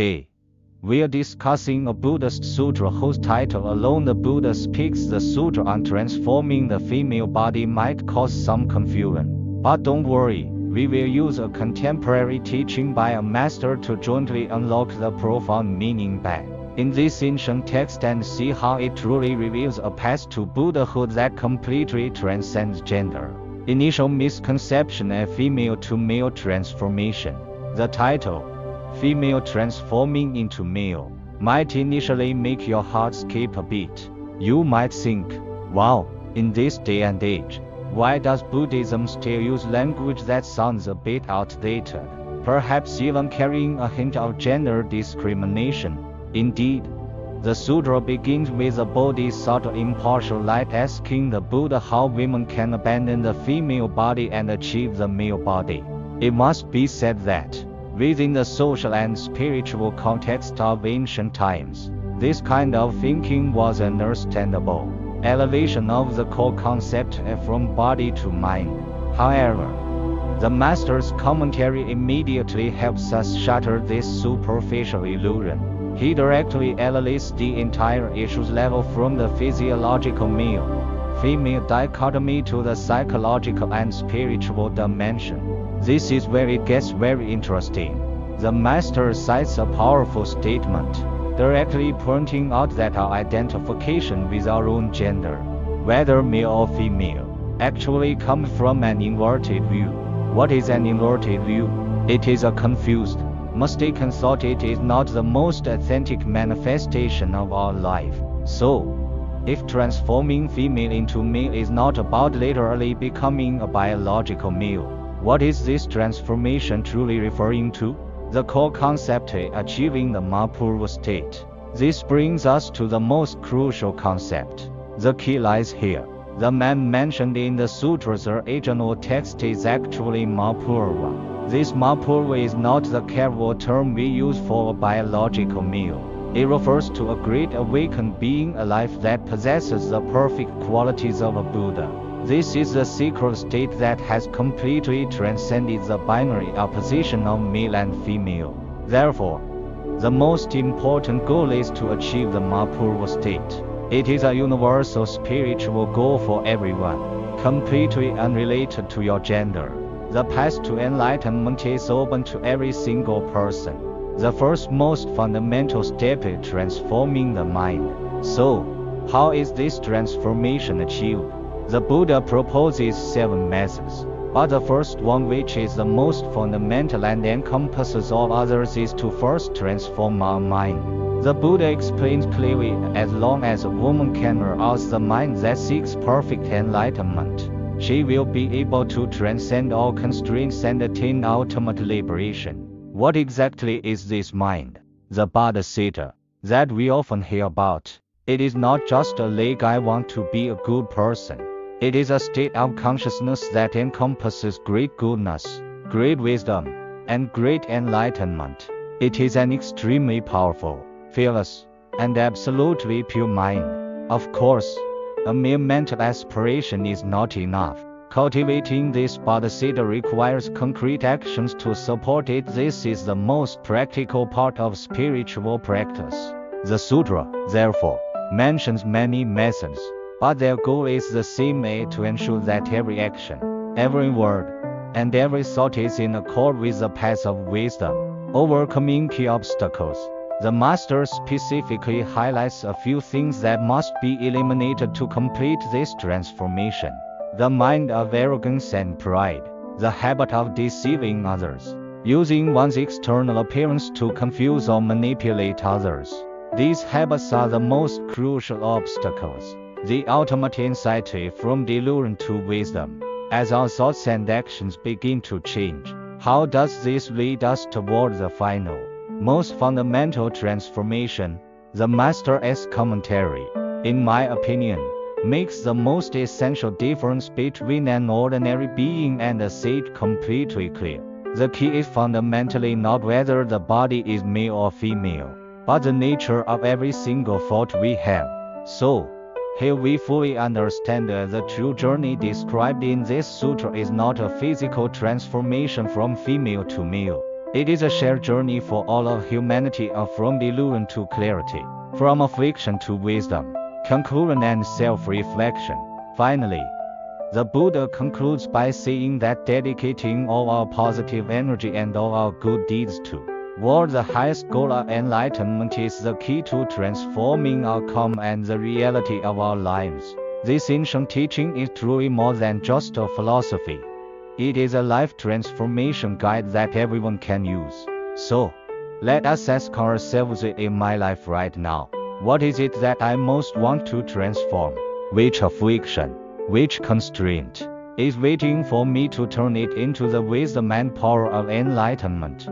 Today, we are discussing a Buddhist sutra whose title alone, the Buddha speaks. The sutra on transforming the female body might cause some confusion. But don't worry, we will use a contemporary teaching by a master to jointly unlock the profound meaning back in this ancient text and see how it truly reveals a path to Buddhahood that completely transcends gender. Initial misconception: a female to male transformation. The title, Female Transforming into Male, might initially make your heart skip a beat. You might think, wow, in this day and age, why does Buddhism still use language that sounds a bit outdated, perhaps even carrying a hint of gender discrimination? Indeed, the sutra begins with a bodhisattva impartial light asking the Buddha how women can abandon the female body and achieve the male body. It must be said that, within the social and spiritual context of ancient times, this kind of thinking was an understandable elevation of the core concept from body to mind. However, the master's commentary immediately helps us shatter this superficial illusion. He directly elevates the entire issue's level from the physiological male-female dichotomy to the psychological and spiritual dimension. This is where it gets very interesting. The master cites a powerful statement, directly pointing out that our identification with our own gender, whether male or female, actually comes from an inverted view. What is an inverted view? It is a confused, mistaken thought. It is not the most authentic manifestation of our life. So, if transforming female into male is not about literally becoming a biological male, what is this transformation truly referring to? The core concept is achieving the Mahapurva state. This brings us to the most crucial concept. The key lies here. The man mentioned in the sutra's original text is actually Mahapurva. This Mahapurva is not the casual term we use for a biological male. It refers to a great awakened being alive that possesses the perfect qualities of a Buddha. This is the sacred state that has completely transcended the binary opposition of male and female. Therefore, the most important goal is to achieve the Mahapurva state. It is a universal spiritual goal for everyone, completely unrelated to your gender. The path to enlightenment is open to every single person. The first most fundamental step is transforming the mind. So, how is this transformation achieved? The Buddha proposes 7 methods, but the first one, which is the most fundamental and encompasses all others, is to first transform our mind. The Buddha explains clearly, as long as a woman can arouse the mind that seeks perfect enlightenment, she will be able to transcend all constraints and attain ultimate liberation. What exactly is this mind, the Bodhisattva, that we often hear about? It is not just a like I want to be a good person. It is a state of consciousness that encompasses great goodness, great wisdom, and great enlightenment. It is an extremely powerful, fearless, and absolutely pure mind. Of course, a mere mental aspiration is not enough. Cultivating this Bodhisattva requires concrete actions to support it. This is the most practical part of spiritual practice. The sutra, therefore, mentions many methods, but their goal is the same: to ensure that every action, every word, and every thought is in accord with the path of wisdom. Overcoming key obstacles. The master specifically highlights a few things that must be eliminated to complete this transformation. The mind of arrogance and pride, the habit of deceiving others, using one's external appearance to confuse or manipulate others. These habits are the most crucial obstacles. The ultimate insight from delusion to wisdom. As our thoughts and actions begin to change, how does this lead us toward the final, most fundamental transformation? The master's commentary, in my opinion, makes the most essential difference between an ordinary being and a sage completely clear. The key is fundamentally not whether the body is male or female, but the nature of every single thought we have. So, here we fully understand the true journey described in this sutra is not a physical transformation from female to male. It is a shared journey for all of humanity from illusion to clarity, from affliction to wisdom, conclusion and self-reflection. Finally, the Buddha concludes by saying that dedicating all our positive energy and all our good deeds toward the highest goal of enlightenment is the key to transforming our karma and the reality of our lives. This ancient teaching is truly more than just a philosophy. It is a life transformation guide that everyone can use. So, let us ask ourselves in my life right now, what is it that I most want to transform? Which affliction, which constraint is waiting for me to turn it into the wisdom and power of enlightenment?